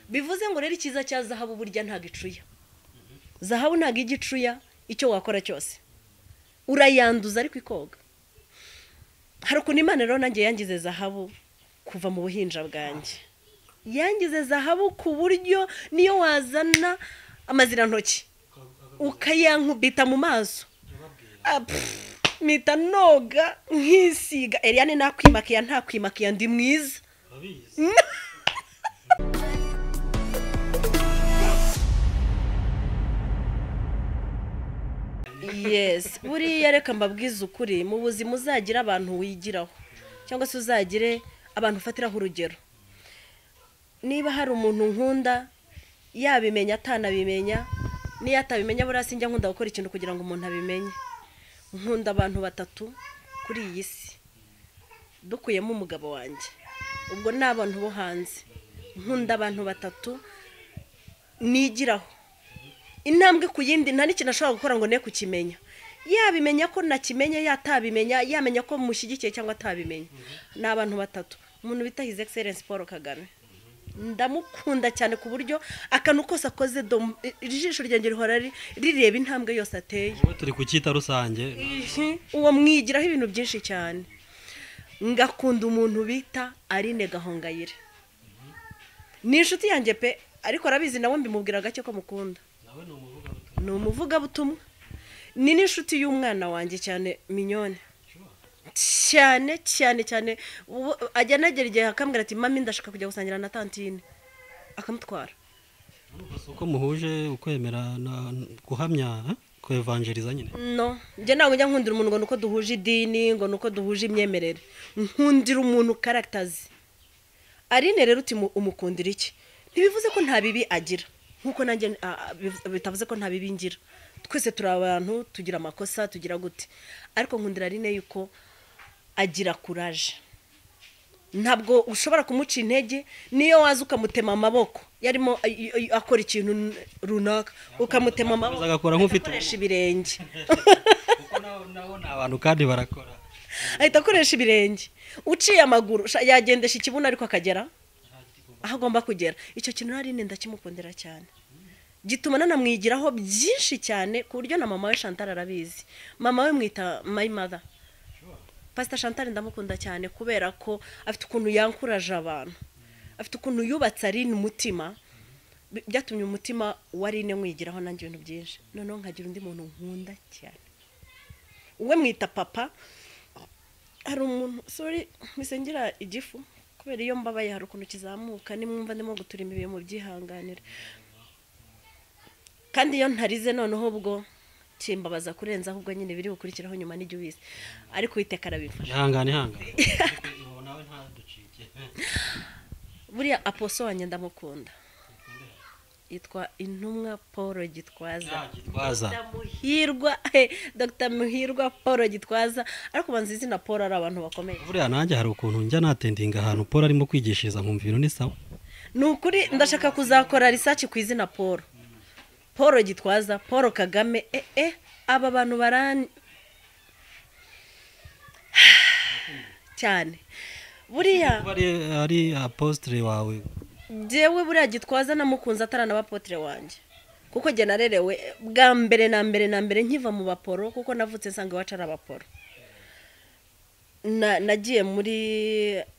bivuze ngo rero ikiza cya zahabu burya nta gicuya zahabu nta gicuya icyo wakora cyose urayanduza ariko ikoga hari ukuntu Imana rero nanjye yangize zahabu kuva mu buhinja bwanjye yangize zahabu ku buryo niyo wazana amazirantoki ukayankubita mu maso mita noga nkisiga Eliane nakwimakiya nta kwimakiya ndi mwiza yes buriya reka mbabwiza ukuri mu buzima uzagira abantu wigiraho cyangwa se uzagire abantu ufatiraho urugero niba hari umuntu nkunda yabimenya atanabimenya niyo atabimenya buriya sinjya nkunda gukora ikintu kugira ngo umuntu abimenye nkunda abantu batatu kuri iyi si dukuyemo umugabo wanjye ubwo ni abantu bo hanze nkunda abantu batatu nigiraho intambwe ku yindi nta n'ikintu ashobora gukora ngo ne kukimenya yabimenya ko nakimenye yatabimenya yamenya ko mushyigikiye cyangwa atabimenya ni abantu batatu umuntu bita His Excellence Paul Kagame ndamukunda cyane ku buryo akantu kose akoze ijisho ryanjye rihora rireba intambwe yose ateye turi kucyita rusange uwo mwigiraho ibintu byinshi cyane ngakunda umuntu bita Aline Gahongayire ni inshuti yanjye pe ariko arabizi nawe mbimubwira gake ko mukunda ni umuvugabutumwa ni n'inshuti y'umwana wanjye cyane Mignone cyane cyane cyane ajya nagera igihe akambwira ati mami ndashaka kujya gusangira na tantine akamutwara uko muhuje ukwemera guhamya ko evangeliza nyine no njye ntabwo njya nkundira umuntu ngo nuko duhuje idini ngo nuko duhuje imyemerere nkundira umuntu characters Aline rero uti umukundira iki ntibivuze ko nta bibi agira nkuko nanjye bitavuze ko nta bibi ngira twese turi abantu tugira amakosa tugira gute ariko nkundira Aline yuko agira courage ntabwo ushobora kumuca intege niyo waza ukamutema amaboko yarimo akora ikintu runaka ukamutema amaboko agakora nk'ufite ibirenge kuko naho abantu kandi barakora ahita akoresha ibirenge uciye amaguru yagendesha ikibuno ariko akagera aho agomba kugera icyo kintu Aline ndakimukundira cyane gituma nanamwigiraho byinshi cyane ku buryo na mama we Chantal arabizi mama we mwita my mother Pastor Chantal ndamukunda cyane kubera ko afite ukuntu yankuraje abantu afite ukuntu yubatse Aline umutima byatumye umutima wa Aline mwigiraho nanjye ibintu byinshi noneho nkagira undi muntu nkunda cyane uwe mwita papa hari umuntu sorry misengira igifu kubera iyo mbabaye hari ukuntu kizamuka nimwumva ndimo guturima ibiye mu byihanganira kandi iyo ntarize noneho ubwo kimbabaza kurenza ahubwo nyine biri gukurikiraho nyuma n'ijyo wise ariko Uwiteka arabifasha ihangane nawe ntaducike buriya aposo wanjye ndamukunda yitwa Intumwa Paul Gitwaza Dr. Muhirwa Paul Gitwaza ariko banzi izina Paul ari abantu bakomeye buriya nanjye hari ukuntu njya natendinga ahantu Paul arimo kwigishiriza nkumva ibintu ni sawa ni ukuri ndashaka kuzakora research ku izina Paul Gitwaza Paul Kagame aba bantu barani cyane buriya ari apostle wawe jewe buriya Gitwaza namukunze atarana abapotre wanjye kuko jye narerewe bwa mbere na mbere nkiva mu baporo kuko navutse nsanga iwacu ari abaporo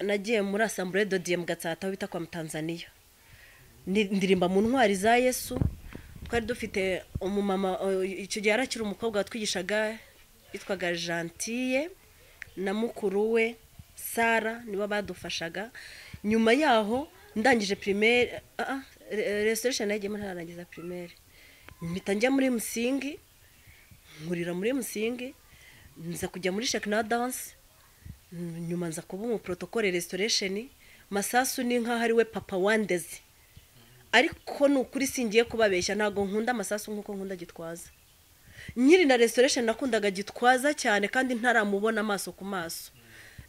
nagiye muri Assemblée de Dieu mu Gatsata bita kwa Tanzania ndirimba mu ntwari za Yesu twari dufite umumama icyo gihe arakira umukobwa watwigishaga yitwaga Gentille na mukuru we Sara nibo badufashaga nyuma yaho ndangije primaire restoration nagiye muri narangiza primaire mpita njya muri Musingi nkurira muri Musingi nza kujya muri Shekina dance nyuma nza kuba mu protocole restoration Masasu ni nka hari we papa wandeze ariko nukuri singiye kubabeshya ntago nkunda Masasu nkuko nkunda Gitwaza nyiri na restoration nakundaga Gitwaza cyane kandi ntaramubona amaso ku maso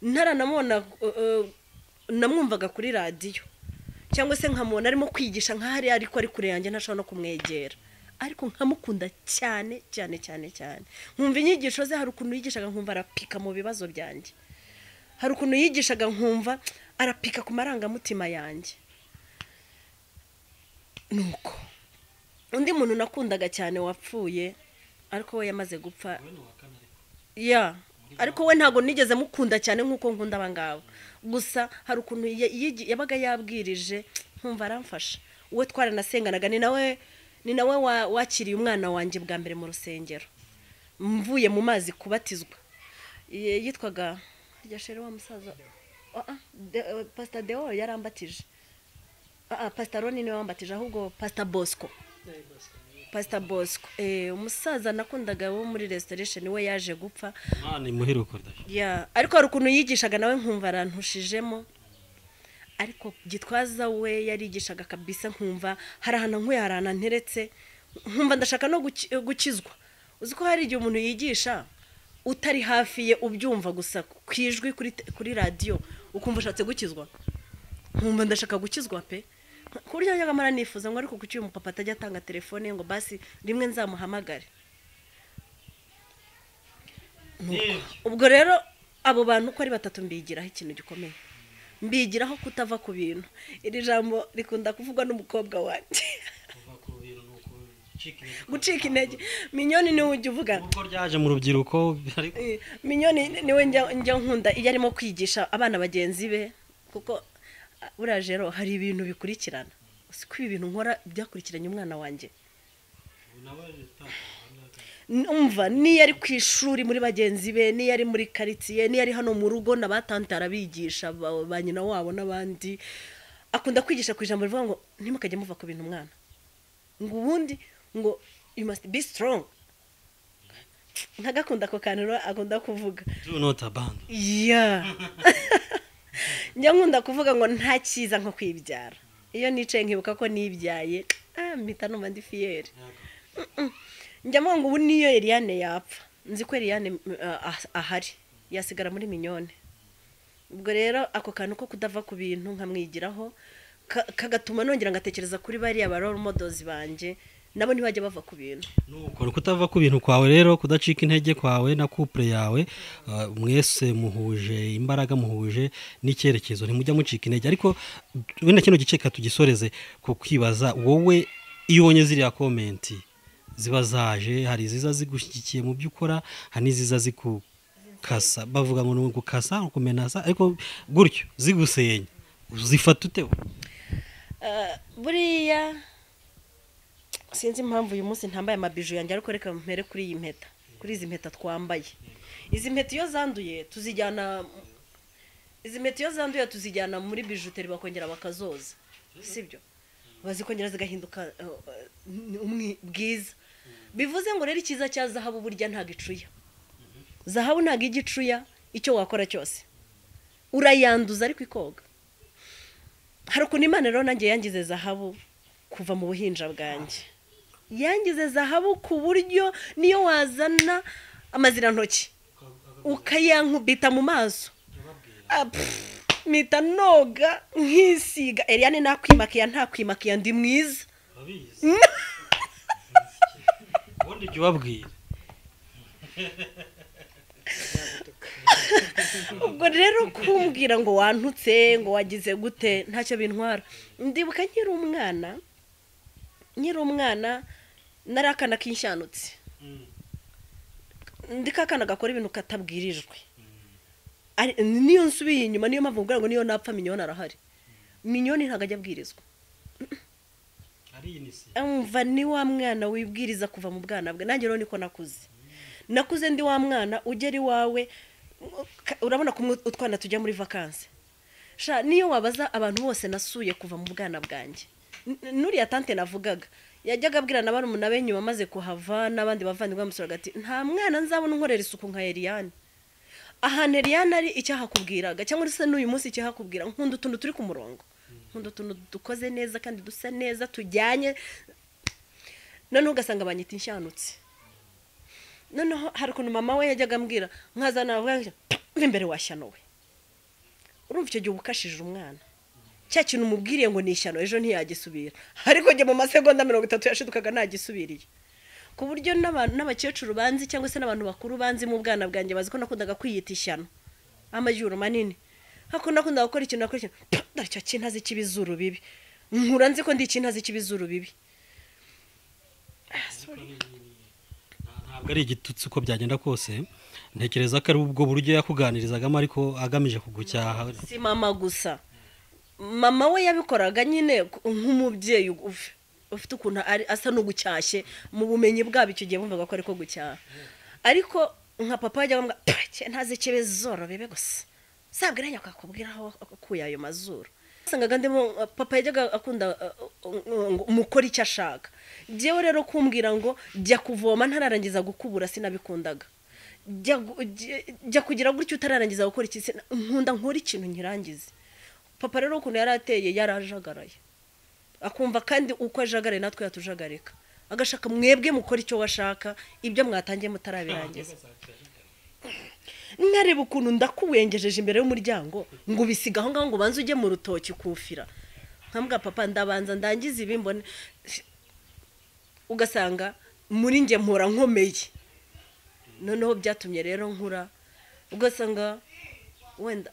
ntaranamubona namwumvaga kuri radio cyangwa se nkamubona arimo kwigisha nk'ahari ariko ari kure yanjye ntashobora no kumwegera ariko nkamukunda cyane cyane cyane cyane nkumva inyigisho ze hari ukuntu yigishaga nkumva arapika mu bibazo byanjye hari ukuntu yigishaga nkumva arapika ku marangamutima yanjye nuko undi muntu nakundaga cyane wapfuye ariko we yamaze gupfa ya ariko we ntabwo nigeze mukunda cyane nk'uko nkunda abangabo gusa hari ukuntu yabaga yabwirije nkumva aramfasha uwe twaranasenganaga ni nawe wakiriye umwana wanjye bwa mbere mu rusengero mvuye mu mazi kubatizwa yitwaga ryashere wa musaza Pastor Deo yarambatije Pastor Roni niwe wambatije ahubwo Pastor Bosco umusaza nakundaga wo muri restoration we yaje gupfa ni muhiruko ariko hari ukuntu yigishaga nawe nkumva arantushijemo ariko Gitwaza we yarigishaga kabisa nkumva hari ahantu nkuye harana nteretse nkumva ndashaka no gukizwa uzi ko hari igihe umuntu yigisha utari hafi ye ubyumva gusa kwijwi kuri radio ukumva ushatse gukizwa nkumva ndashaka gukizwa pe kurya yagamara nifuza ngo ariko kuki uyu mupapa atajya atanga telefone ngo basi rimwe nzamuhamagare ubwo rero abo bantu ko ari batatu mbigiraho ikintu gikomeye mbigiraho kutava ku bintu iri jambo rikunda kuvugwa n'umukobwa wanjye gucika intege minyoni niwe ujya uvuga uko ryaje mu rubyiruko minyoni niwe njya nkunda iyo arimo kwigisha abana bagenzi be kuko uraje rero hari ibintu bikurikirana siko ibi bintu nkora byakurikiranye umwana wanjye umva niyo ari ku ishuri muri bagenzi be niyo ari muri quartier niyo ari hano mu rugo nabatante arabigisha ba nyina wabo n'abandi akunda kwigisha ku ijambo rivuga ngo ntimukajye muva ku bintu umwana ngo ubundi ngo you must be strong ntagakunda ko kaniro akunda kuvuga do not abandon njya nkunda kuvuga ngo nta cyiza nko kwibyara iyo nicaye nkibuka ko nibyaye mpita numva ndi fiere njya ngo ubu niyo Eliane yapfa nzi ko Eliane ahari yasigara muri minyone ubwo rero ako kantu ko kudava ku bintu nkamwigiraho kagatuma nongera ngatekereza kuri bariya ba role models banje nabo ntibajya bava ku bintu nuko kutava ku bintu kwawe rero kudacika intege kwawe na couple yawe mwese muhuje imbaraga muhuje n'icyerekezo ntimujya mucika intege ariko wenda kino gice tugisoreze ku kwibaza wowe iyo ubonye ziriya comment ziba zaje hari ziza zigushyigikiye mu byukora hari n'iziza zikukasa bavuga ngo ni gukasa ukumenasa ariko gutyo zigusenya uzifata ute buriya sinzi impamvu uyu munsi ntambaye amabiju yanjye ariko reka mpere kuri iyi mpeta kuri izi mpeta twambaye izi mpeta iyo zanduye tuzijyana muri bijuteri bakongera bakazoza sibyo bazikongera zigahinduka bwiza bivuze ngo rero ikiza cya zahabu burya ntago icuya zahabu ntago igicuya icyo wakora cyose urayanduza ariko ikoga hari ukuntu Imana rero nanjye yangize zahabu kuva mu buhinja bwanjye yangize zahabu ku buryo niyo wazana amazirantoki ukayankubita mu maso mita noga nkisiga Eliane nakwimakiya ntakwimakiya ndi mwiza ubundi jya ubabwira ubwo rero kumbwira ngo wantutse ngo wagize gute ntacyo bintwara ndibuka nkiri umwana nari akana k'inshanutse ndi kakana gakora ibintu katabwirijwe niyo nsubiye inyuma niyo mpamvu ngo niyo napfa minyoni arahari minyoni ntabwo ajya abwirizwa umva ni wa mwana wibwiriza kuva mu bwana bwe nanjye rero niko nakuze ndi wa mwana ugera iwawe urabona ko utwana tujya muri vakansi niyo wabaza abantu bose nasuye kuva mu bwana bwanjye nuriya tante navugaga yajyaga abwira na barumuna be nyuma maze kuhava n'abandi bavandimwe bamusuraga ati nta mwana nzabona unkorera isuku nka Eliane ahantu Eliane ari icyahakubwiraga cyangwa se n'uyu munsi icyahakubwira nkunda utuntu turi ku murongo nkunda utuntu dukoze neza kandi dusa neza tujyanye noneho ugasanga banyita inshanutse noneho hari ukuntu mama we yajyaga ambwira nkazana avuga imbere washyano we urumva icyo gihe ubukashije umwana cya kintu umubwiriye ngo ni ishyano ejo ntiyagisubira ariko njye mu masegonda 30 yashidukaga ntagisubiriye ku buryo n'abakecuru banzi cyangwa se n'abantu bakuru banzi mu bwana bwanjye bazi ko nakundaga kwiyita ishyano amajyuru manini hakunda gukora ikintu nakora ikintu cyo kintazi kibizuru bibi nkura nzi ko ndi ikintu azi kibizuru bibi. ntabwo ari igitutsi uko byagenda kose, ntekereza ko ari ubwo buryo yakuganirizagamo ariko agamije kugucyaha. Si mama gusa, mama we yabikoraga nyine nk'umubyeyi ufite ukuntu asa n'ugucyashye mu bumenyi bwabo, icyo gihe bumvaga ko ariko gucyaha. Ariko nka papa yajyaga mbwa ntazi kibizoro bibe gusa, sabwira nyakakubwira aho akuye ayo mazuru. Sangaga ndimo papa yajyaga akunda umukora icyo ashaka. Jewe rero kumbwira ngo jya kuvoma ntararangiza gukubura sinabikundaga. Jya kugira gutyo utararangiza gukora iki, nkunda nkora ikintu nkirangize. Papa rero ukuntu yarateye yarajagaraye, akumva kandi uko ajagaraye natwe yatujagarika, agashaka mwebwe mukora icyo washaka, ibyo mwatangiye mutarabirangiza. Nkareba ukuntu ndakuwengejeje imbere y'umuryango ngo ubisiga aho ngaho ngo banze ujye mu rutoki kufira, nkambwa papa ndabanza ndangiza ibi mbone. Ugasanga muri nge mpora nkomeye, noneho byatumye rero nkura. Ugasanga wenda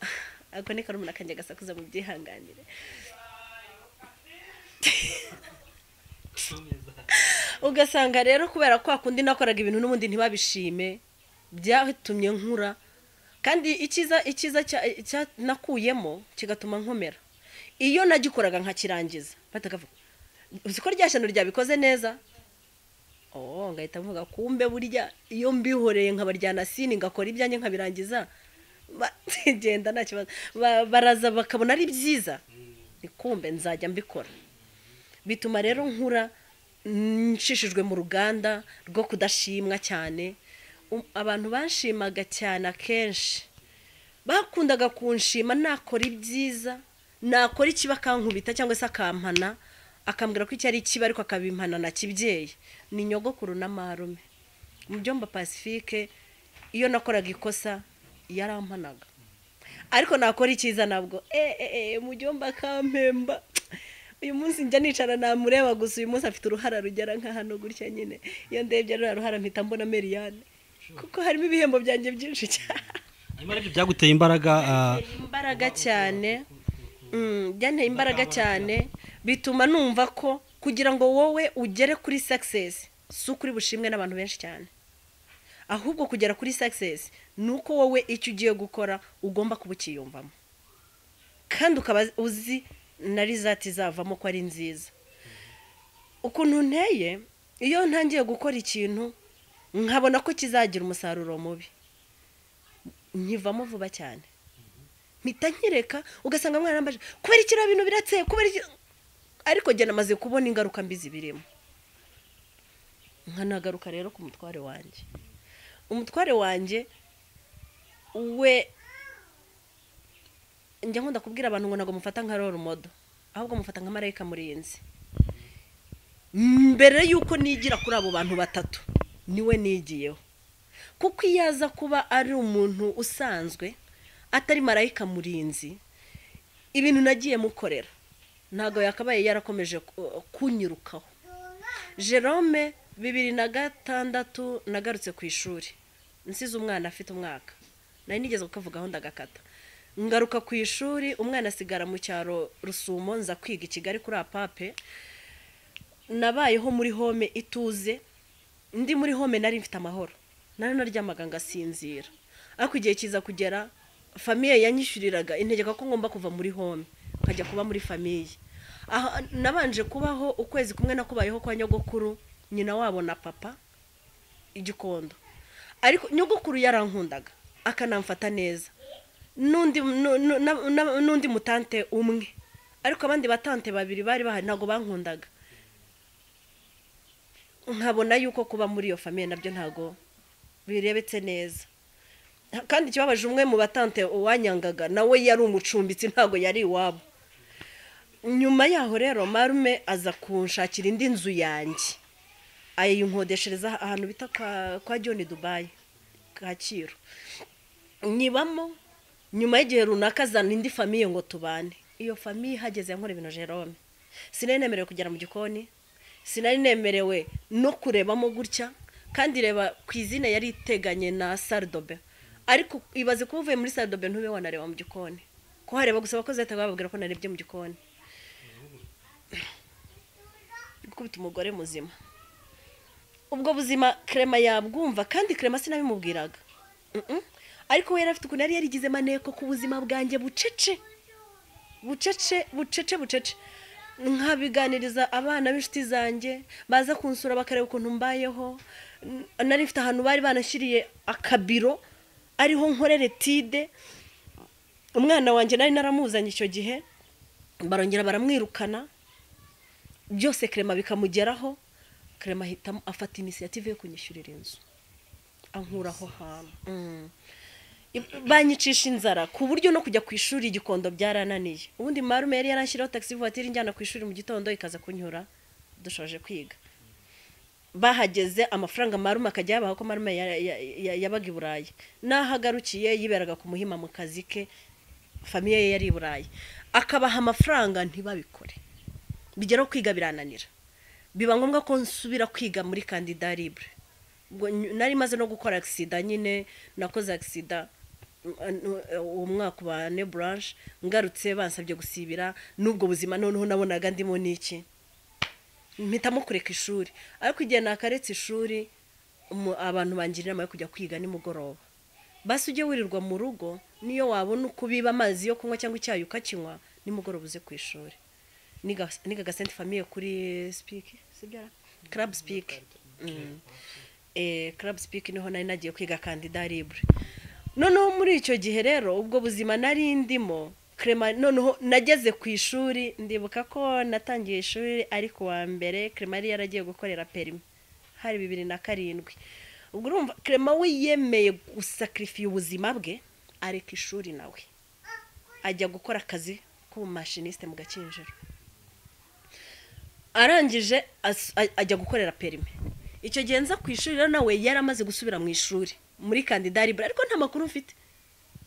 ako ni karumuna kanjye gasakuza mu byihanganire. Ugasanga rero kubera ko akundi nakoraga ibintu n'ubundi ntibabishime, byatumye nkura. Kandi ikiza nakuyemo kigatuma nkomera, iyo nagikoraga nkakirangiza batakavuga uzi ko ryashano ryabikoze neza. Ngahita mvuga kumbe burya iyo mbihoreye nkabaryana sini ngakora ibyanjye nkabirangiza genda nta kibazo, baraza bakabona ari byiza, ni kumbe nzajya mbikora. Bituma rero nkura nshishijwe mu ruganda rwo kudashimwa cyane. Abantu banshimaga cyane akenshi bakundaga kunshima nakora ibyiza, nakora ikiba kankubita cyangwa se akampana, akambwira ko icyo ari kiba ariko akabimpana na kibyeyi. Ni nyogokuru na marume mu byomba Pacifique, iyo nakoraga ikosa yarampanaga, ariko nakora icyiza nabwo mu byomba kampemba. Uyu munsi njya nicara namureba gusa, uyu munsi afite uruhara rugera nka hano gutya nyine. Iyo ndebye ruhara mpita mbona Meriane, kuko harimo ibihembo byanjye byinshi cyane. Ariko byaguteye imbaraga cyane. Byanteye imbaraga cyane, bituma numva ko kugira ngo wowe ugere kuri success si ukuri bushimwe n'abantu benshi cyane, ahubwo kugera kuri success nuko wowe icyo ugiye gukora ugomba kubukiyumvamo, kandi ukaba uzi na result izavamo ko ari nziza. Ukuntu nteye, iyo ntangiye gukora ikintu nkabona ko kizagira umusaruro mubi, nkivamo vuba cyane, mpita nkireka. Ugasanga mwana nambaje kubera ikira bintu biratse, ariko jye namaze kubona ingaruka mbi zibirimo. Nkanagaruka rero ku mutware wanjye. Umutware wanjye we njya nkunda kubwira abantu ngo nago mufata nka role model, ahubwo mufata nka marayika murinzi. Mbere yuko nigira kuri abo bantu batatu niwe nigiyeho, kuko iyaza kuba ari umuntu usanzwe atari marayika murinzi, ibintu nagiye mukorera ntago yakabaye yarakomeje kunyirukaho. Jerome 2006 nagarutse ku ishuri, nsize umwana afite umwaka, nari nigeze kukavugaho ndagakata. Ngaruka ku ishuri, umwana asigara mu cyaro Rusumo, nza kwiga i Kigali kuri apape. Nabayeho muri home ituze, ndi muri home nari mfite amahoro, nari naryamaga ngasinzira. Ariko igihe kiza kugera, famiye yanyishyuriraga integeka ko ngomba kuva muri home nkajya kuba muri famiye. Nabanje kubaho ukwezi kumwe nakubayeho kwa nyogokuru, nyina wabo na papa igikondo. Ariko nyogokuru yarankundaga akanamfata neza, nundi mutante umwe, ariko abandi batante babiri bari bahari ntago bankundaga. Nkabona yuko kuba muri iyo famiye nabyo ntago birebetse neza. Kandi kibabaje umwe mu batante uwanyangaga nawe yari umucumbitsi, ntago yari iwabo. Nyuma yaho rero marume aza kunshakira indi nzu yanjye, ayinkodeshereza ahantu bita kwa John Dubai Kacyiru. Nyibamo, nyuma y'igihe runaka azana indi famiye ngo tubane. Iyo famiye hageze yankora ibintu Jerome, sinari nemerewe kugera mu gikoni, sinari nemerewe no kurebamo gutya. Kandi reba ku izina yari iteganye na salle de bain, ariko ibaze ko uvuye muri salle de bain ntube wanareba mu gikoni, ko hareba gusa abakozi bahita bababwira ko narebye mu gikoni. gukubita umugore muzima. Ubwo buzima Clement yabwumva, kandi Clement sinabimubwiraga. Ariko we yarafite ukuntu yari yarigize maneko ku buzima bwanjye bucece. Nkabiganiriza abana b'inshuti zanjye, baza kunsura bakareba ukuntu mbayeho. Nari mfite ahantu bari banashyiriye akabiro ariho nkorere tide. Umwana wanjye nari naramuzanye icyo gihe, barongera baramwirukana. Byose Clement bikamugeraho. Clement ahita afata initiative yo kunyishyurira inzu, ankuraho hantu. Banyicisha inzara ku buryo no kujya ku ishuri Gikondo byarananiye. Ubundi marume yari yarashyiraho taxi voiture njyana ku ishuri mu gitondo ikaza kunyura dushoje kwiga. Bahageze amafaranga marume akajya yabaho ko marume yabaga i Burayi. Nahagarukiye yiberaga ku Muhima mu kazi ke, famiye ye yari i Burayi. Akabaha amafaranga ntibabikore. Bigeraho kwiga birananira. Biba ngombwa ko nsubira kwiga muri candidat libre. Nari maze no gukora accident, nyine nakoze accident umwaka wa ne branch, ngarutse bansabye gusibira. Nubwo buzima noneho nabonaga ndimo niki, mpitamo kureka ishuri. Ariko igihe nakaretse ishuri, abantu bangirira inama yo kujya kwiga nimugoroba. Basi ujye wirirwa mu rugo, niyo wabona uko biba amazi yo kunywa cyangwa icyayi ukakinywa, nimugoroba uze ku ishuri. Nigaga Sainte Famille kuri Speak, sibyo? Club Speak. Club Speak niho nari nagiye kwiga candidat libre. Noneho muri icyo gihe rero, ubwo buzima nari ndimo, Clement noneho nageze ku ishuri. Ndibuka ko natangiye ishuri ariko wa mbere Clement yari yaragiye gukorera permis, hari 2007. Ubwo urumva Clement we yemeye gusacrifice ubuzima bwe, areka ishuri nawe ajya gukora akazi k'ubumashiniste mu Gakinjiro. Arangije ajya gukorera permis. Icyo gihe nza ku ishuri rero nawe yaramaze gusubira mu ishuri muri candidat libre, ariko nta makuru mfite.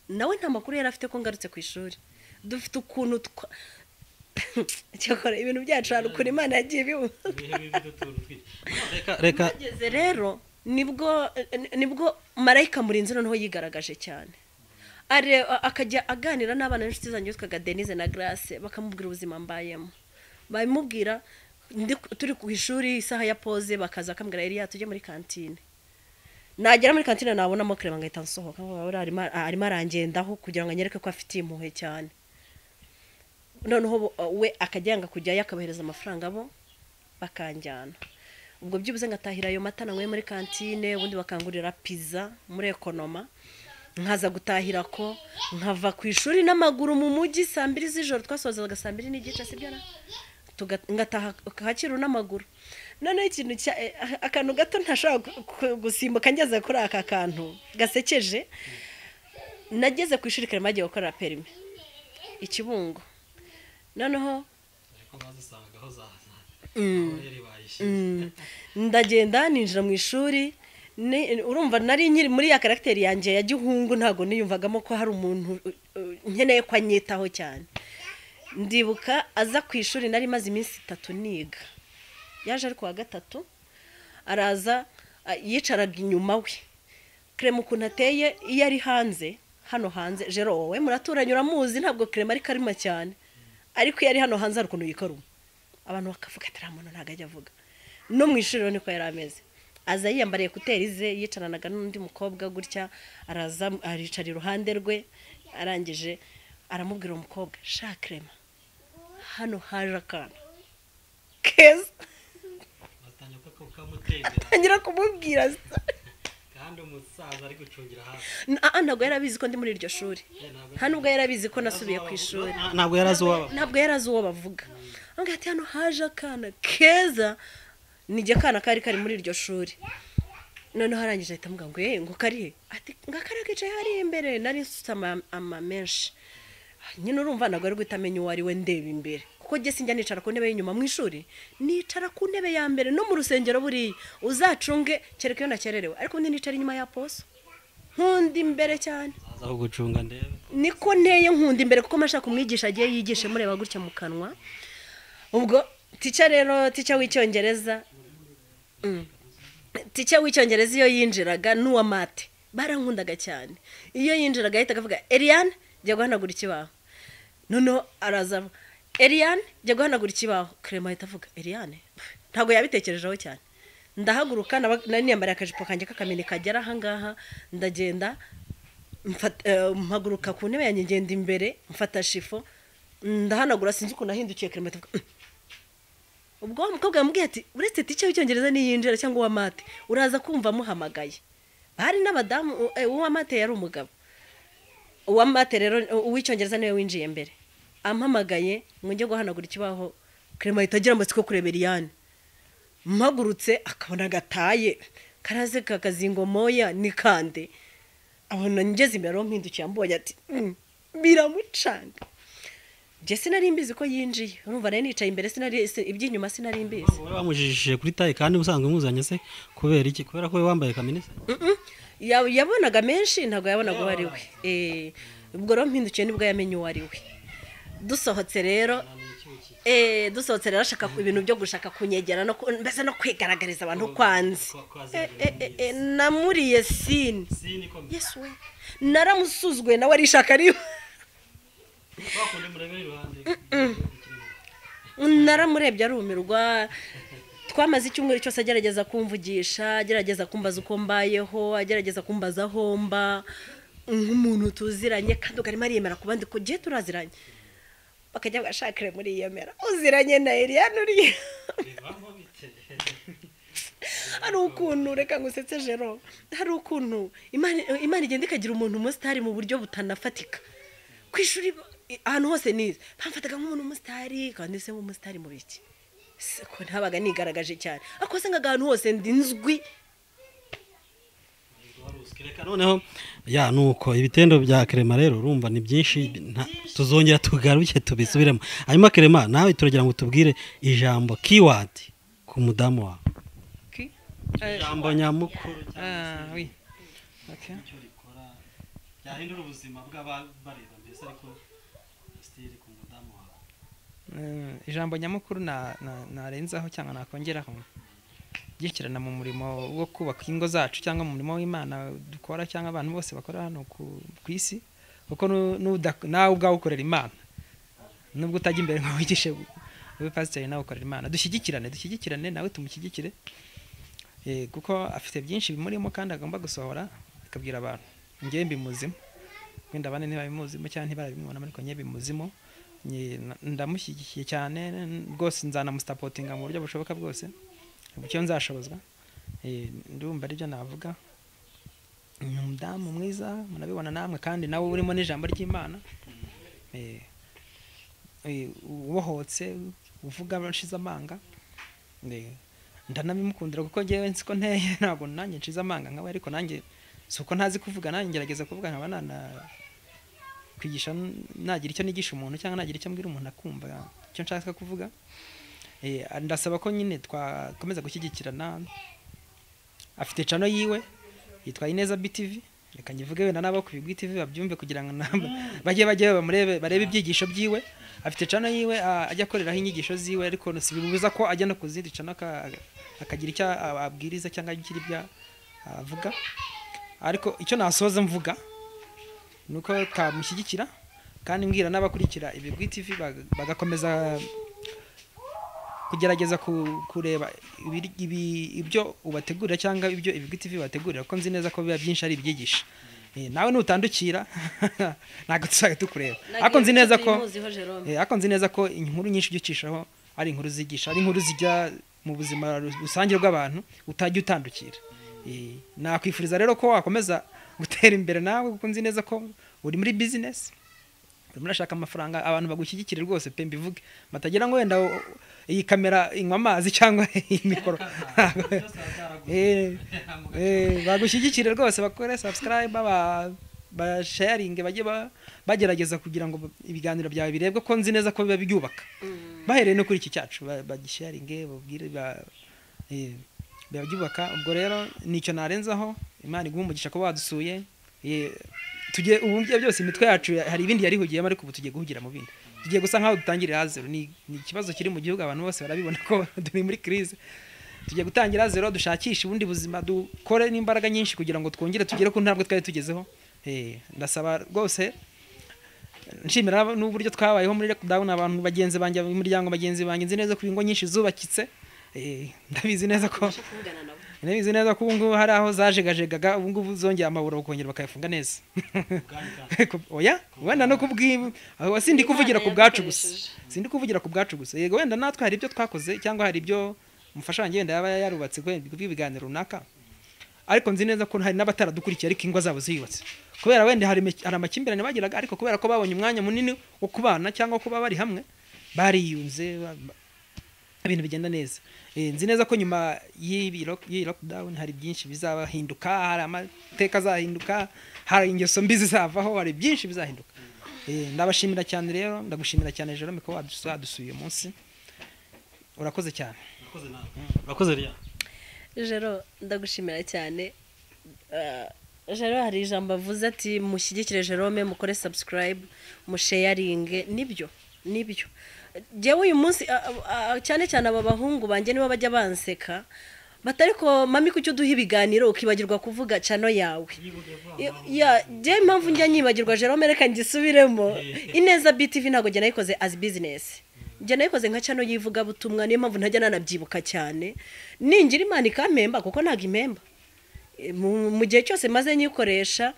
Nawe nta makuru yari afite ko ngarutse ku ishuri. Dufite ukuntu cyakora ibintu byacu hari ukuri Imana yagiye bibu. Reka rero nibwo marayika murinzi noneho yigaragaje cyane. Akajya aganira n'abana b'inshuti zanjye twaga Denise na Grace, bakamubwira ubuzima mbayemo. Babimubwira turi ku ishuri isaha ya pause, bakaza akambwira Elia tujye muri kantine. Nagera muri kantine nabonamo Clement ngahita nsohoka, arimo arangendaho kugira ngo anyereke ko afite impuhwe cyane. Noneho we akajyanga kujya yakabahereza amafaranga bo bakanjyana. Ubwo byubuze ngatahira ayo mata nanywe muri kantine, ubundi bakangurira pizza muri Ekonoma. Nkaza gutahira ko nkava ku ishuri n'amaguru mu mujyi 2:00 z'ijoro, twasozaga 2:30 sibyo na ngataha Kacyiru n'amaguru. None ikintu akantu gato ntashaka gusimbuka ngeze kuri aka kantu gasekeje. Nageze ku ishuri Clement agiye gukora permis Ikibungo. Noneho ndagenda ninjira mu ishuri. Urumva nari nkiri muri ya karakteri yanjye ya gihungu, ntago niyumvagamo ko hari umuntu nkeneye ko anyitaho cyane. Ndibuka aza ku ishuri nari maze iminsi 3 niga. Yaje ariko wa gatatu araza yicaraga inyuma we. Clement ukuntu ateye iyo ari hanze, hano hanze Jero wowe muraturanye uramuzi, ntabwo Clement ari karima cyane, ariko iyo ari hano hanze arukuntu yikaruma. Abantu bakavuga ati ramuntu ntago ajya avuga. No mu ishuri niko yari ameze. Aza yiyambariye kuteri ze, yicaranaga n'undi mukobwa gutya, araza aricara iruhande rwe. Arangije aramubwira umukobwa, "Sha Clement, hano haje akana keza." Atangira kumubwira kandi umusaza ari gucungira hafi. Ntabwo yarabizi ko ndi muri iryo shuri. Nubwo yarabizi ko nasubiye ku ishuri. Ntabwo yarazi uwo bavuga. Angahe ati hano haje akana keza. Nijye kana kari muri iryo shuri. None harangije ahita mbwa ngo ngo kari ati ngakaragicaye hari imbere, nari nsama menshi. Nyine urumva ntabwo ari gutamenya uwo ari we ndeba imbere, kuko je sinjya nicara ku ntebe y'inyuma mu ishuri, nicara ku ntebe ya mbere. No mu rusengero buri uzacunge kereka iyo nakererewe, ariko ndi nicara inyuma ya poso, nkundi imbere cyane. Aho gucunga ndebe niko nteye nkundi imbere, kuko mashaka kumwigisha agiye yigishe mureba gutya mu kanwa. Ubwo teacher w'icyongereza iyo yinjiraga n'uwa mate barankundaga cyane. Iyo yinjiraga ahita akavuga, "Eliane jya guhanagura ikibaho." Noneho araza, Eliane jya guhanagura ikibaho Clement ahita avuga Eliane ntabwo yabitekerejeho cyane ndahaguruka nari niyambariye akajipo kanjye k'akamini kagera ahangaha ndagenda mpaguruka ku ntebe yanjye ngenda imbere mfata shifo ndahanagura sinzi ukuntu nahindukiye Clement avuga ubwo umukobwa yamubwiye ati uretse ticyo w'icyongereza niyinjira cyangwa uwa mate uraza kumva muhamagaye bari n'abadamu uwa mate yari umugabo uwa mate rero uw'icyongereza niwe winjiye mbere ampamagaye ngo njye guhanagura ikibaho Clement ahita agira amatsiko kureba Eliane mpagurutse akabona gataye karaze kakazingo moya nikande abona ngeze imbere mpindukiye ambonye ati biramucanga je sinari mbizi ko yinjiye urumva nari nicaye imbere sinari iby'inyuma sinari mbizi bamujijije kuri taye kandi ubusanzwe muzanye se kubera iki kubera ko wambaye kaminisi yabonaga menshi ntabwo yabonaga uwo ari we ubwo rero mpindukiye nibwo yamenye uwo ari we dusohotse rero ashaka ibintu byo gushaka kunyegera no mbese no kwigaragariza abantu kwanze namuriye sine yesu we naramusuzwe nawe arishaka ariwe naramurebye arumirwa twamaze icyumweru cyose agerageza kumvugisha agerageza kumbaza uko mbayeho agerageza kumbaza aho mba nk'umuntu tuziranye kandi ukarimo ariyemera ku bandi ko gihe turaziranye bakajya bagashakire muri iyo mera uziranye na Eliane uriya hari ukuntu reka ngusetse Jero hari ukuntu Imana igenda ikagira umuntu umusitari mu buryo butanafatika ku ishuri ahantu hose nize bamfataga nk'umuntu umusitari kandi se umusitari mu biki ko ntabaga nigaragaje cyane akose nk'ahantu hose ndinzwi noneho ya nuko ibitendo bya Clement rero urumva ni byinshi tuzongera tugaruke tubisubiremo hanyuma Clement nawe turagira ngo tubwire ijambo keyword ku mudamu wawe ijambo nyamukuru oui okay yahindura ubuzima bw'abareba mbese ariko style ku mudamu wawe ijambo nyamukuru narenzaho cyangwa nakongeraho gikirana mu murimo wo kubaka ingo zacu cyangwa mu murimo w'Imana dukora cyangwa abantu bose bakora hano ku isi kuko nawe ubwawe ukorera Imana nubwo utajya imbere ngo wigishe ube pastor nawe ukorera Imana dushyigikirane nawe tumushyigikire kuko afite byinshi bimurimo kandi agomba gusohora akabwira abantu ngiye mbimuzimo wenda abane ntibabimuzimo cyangwa ntibarabimubona ariko ngiye bimuzimo ndamushyigikiye cyane rwose nzanamustapotinga mu buryo bushoboka bwose icyo nzashobozwa ndumva aribyo navuga umudamu mwiza munabibona namwe kandi nawe urimo n'ijambo ry'Imana ubohotse uvuga nshize amanga ndanabimukundira kuko ngewe nsiko nteye ntabwo nanjye nshize amanga nkawe ariko nanjye suko ntazi kuvuga nanjye ngerageza kuvuga nkaba kwigisha nagira icyo nigisha umuntu cyangwa nagira icyo mbwira umuntu akumva icyo nshaka kuvuga ndasaba ko nyine twakomeza gushyigikirana afite chano yiwe yitwa Ineza BTV reka nyivuge wenda nabo ku Bigwi TV babyumve kugira ngo bajye bamurebe barebe ibyigisho byiwe afite chano yiwe ajya akoreraho inyigisho ziwe ariko sibibuza ko ajya no kuzindi chano akagira icyo abwiriza cyangwa agira ibya avuga ariko icyo nasoza mvuga nuko kamushyigikira kandi mbwira n'abakurikira Ibigwi TV bagakomeza kugerageza kureba ibyo ubategurira cyangwa ibyo Ibigwi TV bategurira ko nzi neza ko biba byinshi ari ibyigisha nawe nutandukira ntago tuzaga tukureba ako nzi neza ko inkuru nyinshi ugicishaho ari inkuru zigisha ari inkuru zijya mu buzima rusange bw'abantu utajya utandukira nakwifuriza rero ko wakomeza gutera imbere nawe kuko nzi neza ko uri muri business murashaka amafaranga abantu bagushyigikire rwose pe mbivuge matagira ngo wenda iyi kamera inywa amazi cyangwa iyi mikoro bagushyigikire rwose bakore subscribe ba sharing bajye bagerageza kugira ngo ibiganiro byawe birebwe ko nzi neza ko biba byubaka bahereye no kuri iki cyacu bagisharinge babwire byubaka ubwo rero nicyo narenzaho Imana igumugisha ko badusuye tujye ubumbye byose imitwe yacu hari ibindi yari hugiyemo ariko ubu tugiye guhugira mu bindi tugiye gusa nkaho dutangirira zero ni ikibazo kiri mu gihugu abantu bose barabibona ko turi muri crise tugiye gutangira zero dushakisha ubundi buzima dukore n'imbaraga nyinshi kugira ngo twongere tugere ku ntambwe twari tugezeho ndasaba rwose nshimira n'uburyo twabayeho muri lockdown abantu bagenzi banjye imiryango bagenzi banjye nzi neza ko ingo nyinshi zubakitse ndabizi neza ko ubu ngubu hari aho zajegajegaga ubu ngubu zongera amaburo kongera bakayafunga neza oya wenda no sindi kuvugira ku bwacu gusa yego wenda natwe hari ibyo twakoze cyangwa hari ibyo umufasha wanjye wenda yaba yarubatse ibiganiro runaka ariko nzi neza ko hari n'abataradukurikiye ariko ingo zabo ziyubatse kubera wenda hari amakimbirane bagiraga ariko kubera ko babonye umwanya munini wo kubana cyangwa kuba bari hamwe bariyunze ibintu bigenda neza. Nzi neza ko nyuma y'iyi lockdown hari byinshi bizahinduka, hari amateka azahinduka, hari ingeso mbi zizavaho, hari byinshi bizahinduka. Ndabashimira cyane rero, ndagushimira cyane Jerome ko wadusuye umunsi. Urakoze cyane. Urakoze Ria. Jero ndagushimira cyane. Jero hari ijambo avuze ati mushyigikire Jerome, mukore subscribe, musharinge, nibyo. Jewe uyu munsi cyane cyane aba bahungu banjye nibo bajya banseka batariko mami kucyo duha ibiganiro ukibagirwa kuvuga chano yawe ya je impamvu njya nyibagirwa Jerome reka ngisubiremo Ineza BTV ntago jye nayikoze as business jye nayikoze nka chano yivuga butumwa niyo mpamvu ntajya nanabyibuka cyane ningira Imana ikampemba kuko ntago impemba mu gihe cyose maze nyikoresha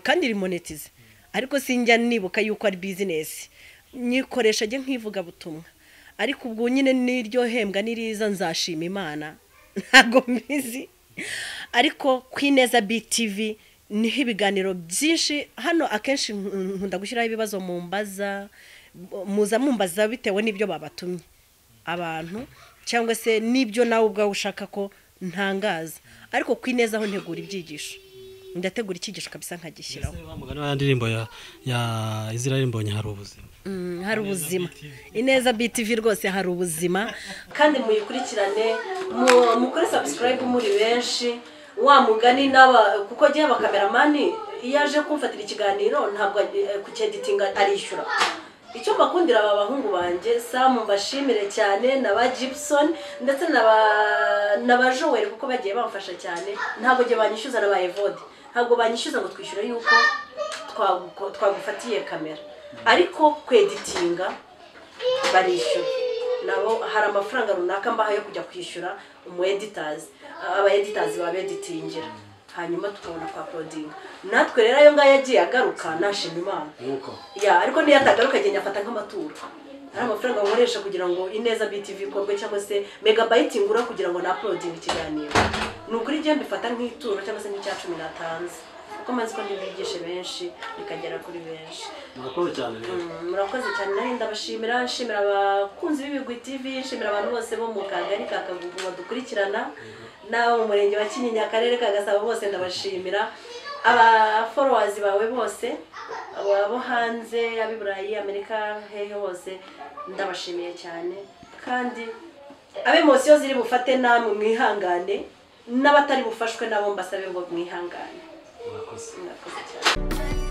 kandi rimonetize ariko sinjya nibuka yuko ari business nyikoresha je nkivuga butumwa ariko ubwo nyine niryo hembwa niriza nzashima Imana ntago mbizi ariko kw'Ineza BTV niho ibiganiro byinshi hano akenshi nkunda gushyiraho ibibazo mu mbaza mumbaza bitewe n'ibyo babatumye abantu cyangwa se n'ibyo nawe ubwawe ushaka ko ntangaza ariko kw'Ineza aho ntegura ibyigisho ndategura icyigisho kabisa nkagishyiraho bamugana ya ndirimbo ya Israel Mbonye hari ubuzima hari ubuzima Ineza BTV rwose hari ubuzima kandi muyikurikirane mukore subscribe muri benshi wa mugani naba kuko giye abakameramani yaje kumfatira ikiganiro ntabwo kucyeditinga arishyura icyo bakundira aba bahungu banje Sam mbashimire cyane naba Gibson ndetse naba Joel kuko bagiye bamfasha cyane ntabwo giye banyishyuza naba Evode ntabwo banyishyuza ngo twishyure yuko twagufatiye kamera ariko kweditinga barishyura nabo hari amafaranga runaka mbaha yo kujya kwishyura aba editors babeditingira hanyuma tukabona kwa uploading natwe rero ayo ngayo yagiye agaruka nashima Imana ya ariko niyo atagaruka agenda afata nk'amaturo hari amafaranga nkoresha kugira ngo Ineza BTV ikorwe cyangwa se megabyte ngura kugira ngo na uploading ikiganiro nukuri je mbifata nk'ituro cyangwa se n'icya 10 natanze uko maze ko ndibigishe benshi bikagera kuri benshi murakoze cyane nari ndabashimira nshimira abakunzi b'Ibigwi TV nshimira abantu bose bo mu kagari kakagugu badukurikirana nawo mu murenge wa Kinyinya akarere kagasaba bose ndabashimira aba followers bawe bose abo hanze abiburayi Amerika hehe hose ndabashimiye cyane kandi abe emosiyo ziri bufate namwe mwihangane n'abatari bufashwe nabo mbasabe ngo mwihangane murakoze cyane.